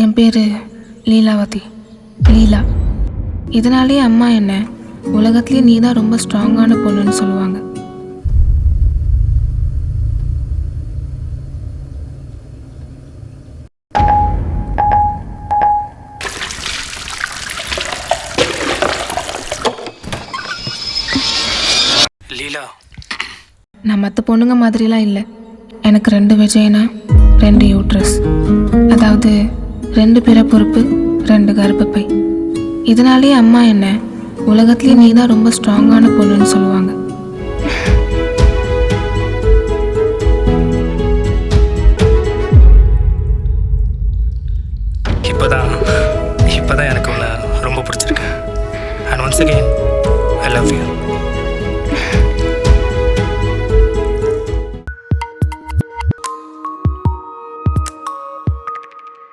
என் பேர் லீலாவதி, லீலா. இதனாலேயே அம்மா என்ன உலகத்துலேயே நீ தான் ரொம்ப ஸ்ட்ராங்கான பொண்ணுன்னு சொல்லுவாங்க. லீலா, நான் மற்ற பொண்ணுங்க மாதிரிலாம் இல்லை. எனக்கு 2 விஜயனா, 2 யூட்ரஸ், அதாவது 2 பிறப்புறுப்பு, 2 கர்ப்பப்பை. இதனாலேயே அம்மா என்ன உலகத்துலேயே நீ தான் ரொம்ப ஸ்ட்ராங்கான பொண்ணுன்னு சொல்லுவாங்க.